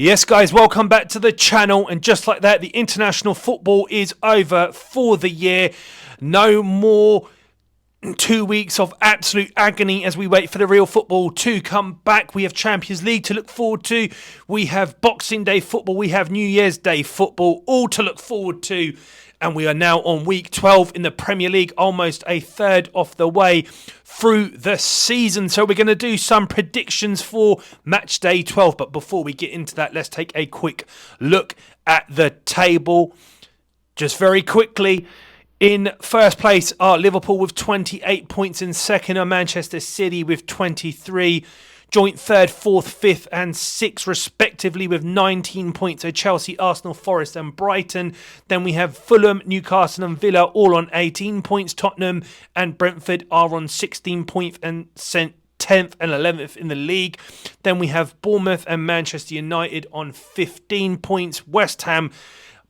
Yes guys, welcome back to the channel, and just like that the international football is over for the year. No more 2 weeks of absolute agony as we wait for the real football to come back. We have Champions League to look forward to, we have Boxing Day football, we have New Year's Day football, all to look forward to. And we are now on week 12 in the Premier League, almost a third of the way through the season. So we're going to do some predictions for match day 12. But before we get into that, let's take a quick look at the table. Just very quickly, in first place are Liverpool with 28 points. In second are Manchester City with 23. Joint third, fourth, fifth and sixth respectively with 19 points are Chelsea, Arsenal, Forest and Brighton. Then we have Fulham, Newcastle and Villa all on 18 points. Tottenham and Brentford are on 16 points and 10th and 11th in the league. Then we have Bournemouth and Manchester United on 15 points. West Ham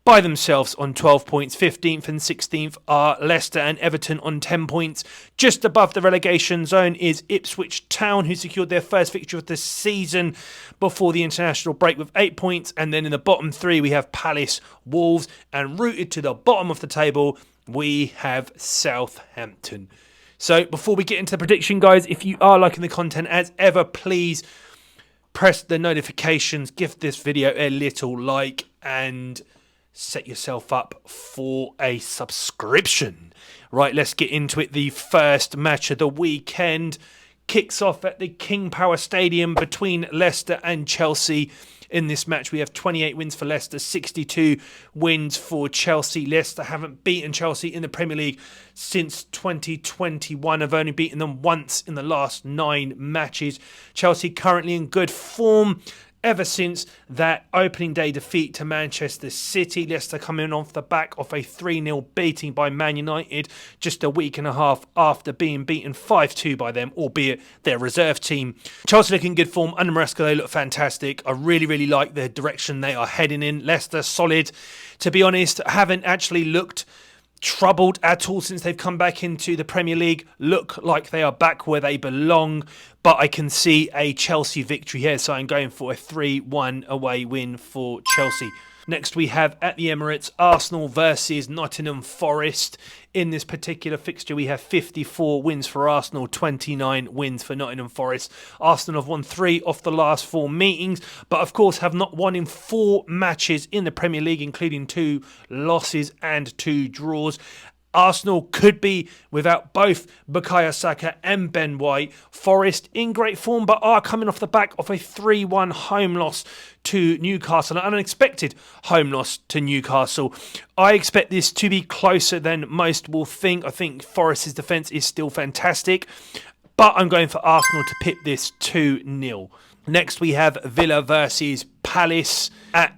by themselves on 12 points. 15th and 16th are Leicester and Everton on 10 points. Just above the relegation zone is Ipswich Town, who secured their first victory of the season before the international break with 8 points. And then in the bottom three we have Palace, Wolves, and rooted to the bottom of the table we have Southampton. So before we get into the prediction, guys, if you are liking the content as ever, please press the notifications, give this video a little like, and set yourself up for a subscription. Right, let's get into it. The first match of the weekend kicks off at the King Power Stadium between Leicester and Chelsea. In this match, we have 28 wins for Leicester, 62 wins for Chelsea. Leicester haven't beaten Chelsea in the Premier League since 2021. Have only beaten them once in the last 9 matches. Chelsea currently in good form ever since that opening day defeat to Manchester City. Leicester coming off the back of a 3-0 beating by Man United just a week and a half after being beaten 5-2 by them, albeit their reserve team. Chelsea looking good form. Under Maresca, they look fantastic. I really like the direction they are heading in. Leicester solid. To be honest, haven't actually looked troubled at all since they've come back into the Premier League. Look like they are back where they belong, but I can see a Chelsea victory here, so I'm going for a 3-1 away win for Chelsea. Next we have at the Emirates, Arsenal versus Nottingham Forest. In this particular fixture we have 54 wins for Arsenal, 29 wins for Nottingham Forest. Arsenal have won 3 of the last 4 meetings, but of course have not won in 4 matches in the Premier League, including 2 losses and 2 draws. Arsenal could be without both Bukayo Saka and Ben White. Forest in great form, but are coming off the back of a 3-1 home loss to Newcastle, an unexpected home loss to Newcastle. I expect this to be closer than most will think. I think Forest's defence is still fantastic, but I'm going for Arsenal to pip this 2-0. Next we have Villa versus Palace at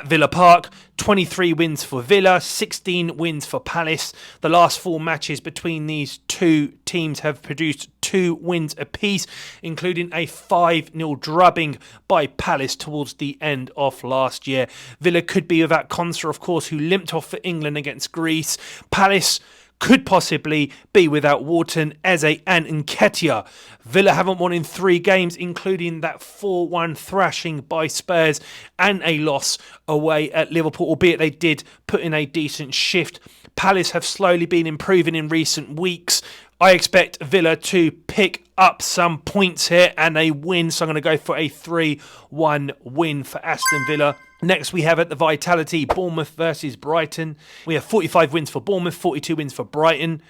Villa Park. 23 wins for Villa, 16 wins for Palace. The last 4 matches between these two teams have produced 2 wins apiece, including a 5-0 drubbing by Palace towards the end of last year. Villa could be without Konsa, of course, who limped off for England against Greece. Palace could possibly be without Wharton, Eze and Nketiah. Villa haven't won in 3 games, including that 4-1 thrashing by Spurs and a loss away at Liverpool, albeit they did put in a decent shift. Palace have slowly been improving in recent weeks. I expect Villa to pick up some points here and a win, so I'm going to go for a 3-1 win for Aston Villa. Next we have at the Vitality, Bournemouth versus Brighton. We have 45 wins for Bournemouth, 42 wins for Brighton.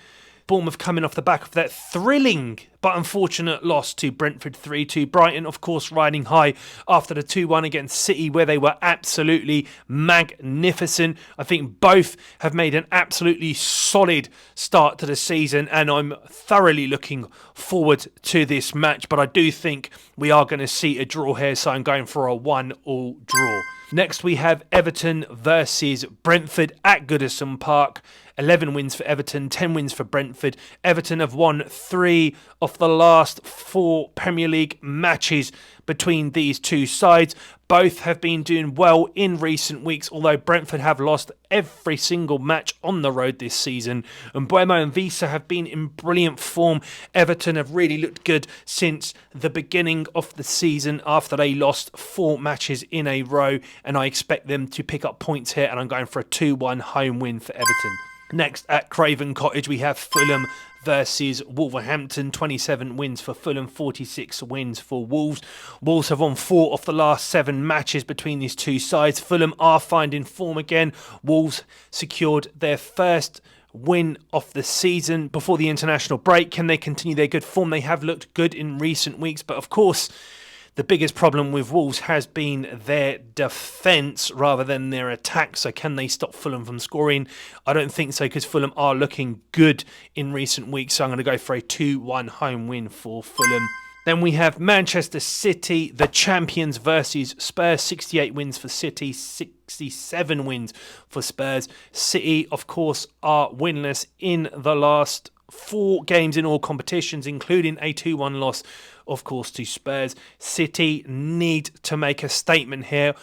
Bournemouth coming off the back of that thrilling but unfortunate loss to Brentford 3-2. Brighton, of course, riding high after the 2-1 against City, where they were absolutely magnificent. I think both have made an absolutely solid start to the season, and I'm thoroughly looking forward to this match. But I do think we are going to see a draw here, so I'm going for a 1-1 draw. Next we have Everton versus Brentford at Goodison Park. 11 wins for Everton, 10 wins for Brentford. Everton have won 3 of the last 4 Premier League matches between these two sides. Both have been doing well in recent weeks, although Brentford have lost every single match on the road this season. And Buemo and Visa have been in brilliant form. Everton have really looked good since the beginning of the season after they lost 4 matches in a row. And I expect them to pick up points here, and I'm going for a 2-1 home win for Everton. Next at Craven Cottage, we have Fulham versus Wolverhampton. 27 wins for Fulham, 46 wins for Wolves. Wolves have won 4 of the last 7 matches between these two sides. Fulham are finding form again. Wolves secured their first win of the season before the international break. Can they continue their good form? They have looked good in recent weeks, but of course, the biggest problem with Wolves has been their defence rather than their attack. So can they stop Fulham from scoring? I don't think so, because Fulham are looking good in recent weeks. So I'm going to go for a 2-1 home win for Fulham. Then we have Manchester City, the champions, versus Spurs. 68 wins for City, 67 wins for Spurs. City, of course, are winless in the last 4 games in all competitions, including a 2-1 loss, of course, to Spurs. City need to make a statement here.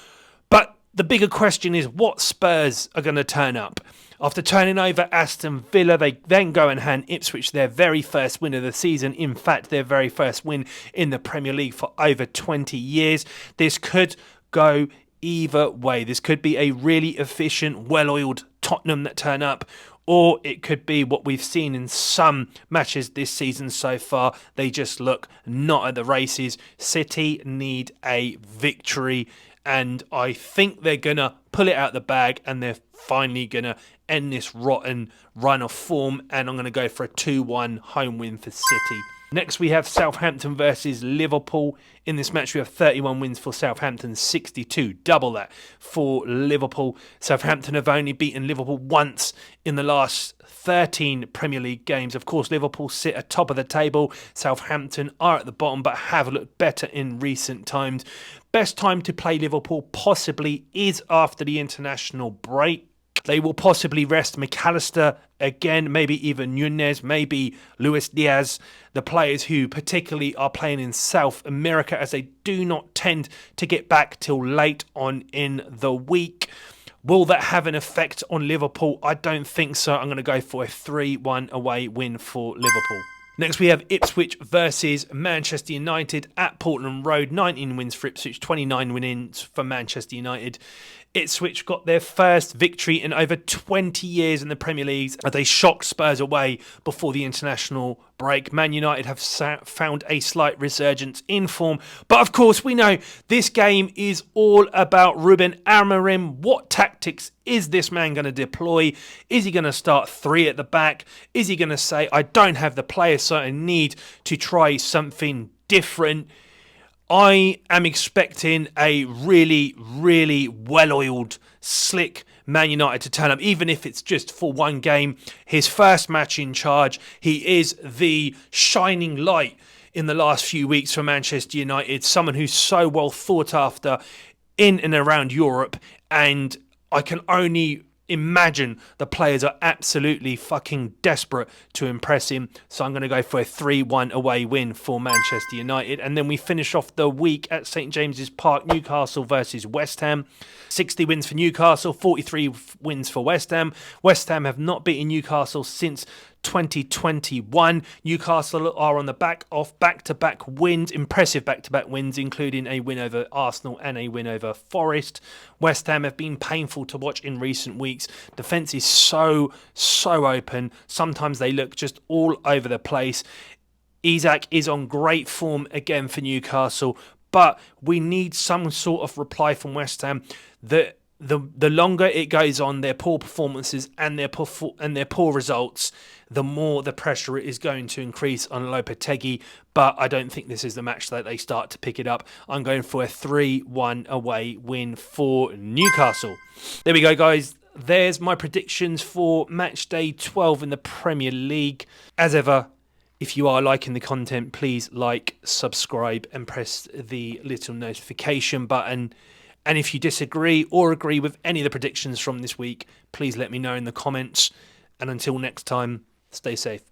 But the bigger question is what Spurs are going to turn up. After turning over Aston Villa, they then go and hand Ipswich their very first win of the season. In fact, their very first win in the Premier League for over 20 years. This could go either way. This could be a really efficient, well-oiled Tottenham that turn up, or it could be what we've seen in some matches this season so far. They just look not at the races. City need a victory, and I think they're going to pull it out the bag, and they're finally going to end this rotten run of form, and I'm going to go for a 2-1 home win for City. Next, we have Southampton versus Liverpool. In this match, we have 31 wins for Southampton, 62, double that for Liverpool. Southampton have only beaten Liverpool once in the last 13 Premier League games. Of course, Liverpool sit atop of the table. Southampton are at the bottom, but have looked better in recent times. Best time to play Liverpool possibly is after the international break. They will possibly rest McAllister again, maybe even Nunez, maybe Luis Diaz, the players who particularly are playing in South America, as they do not tend to get back till late on in the week. Will that have an effect on Liverpool? I don't think so. I'm going to go for a 3-1 away win for Liverpool. Next, we have Ipswich versus Manchester United at Portland Road. 19 wins for Ipswich, 29 wins for Manchester United. Ipswich got their first victory in over 20 years in the Premier League as they shocked Spurs away before the international break. Man United have found a slight resurgence in form. But of course, we know this game is all about Ruben Amorim. What tactics is this man going to deploy? Is he going to start 3 at the back? Is he going to say, I don't have the players, so I need to try something different? I am expecting a really, really well-oiled, slick Man United to turn up, even if it's just for one game. His first match in charge, he is the shining light in the last few weeks for Manchester United, someone who's so well thought after in and around Europe, and I can only imagine the players are absolutely fucking desperate to impress him. So I'm going to go for a 3-1 away win for Manchester United. And then we finish off the week at St James's Park, Newcastle versus West Ham. 60 wins for Newcastle, 43 wins for West Ham. West Ham have not beaten Newcastle since 2021. Newcastle are on the back of back-to-back wins, impressive back-to-back wins, including a win over Arsenal and a win over Forest. West Ham have been painful to watch in recent weeks. Defence is so open. Sometimes they look just all over the place. Isak is on great form again for Newcastle, but we need some sort of reply from West Ham. The longer it goes on, their poor performances and their poor results, the more the pressure is going to increase on Lopetegui. But I don't think this is the match that they start to pick it up. I'm going for a 3-1 away win for Newcastle. There we go, guys. There's my predictions for Matchday 12 in the Premier League. As ever, if you are liking the content, please like, subscribe, and press the little notification button. And if you disagree or agree with any of the predictions from this week, please let me know in the comments. And until next time, stay safe.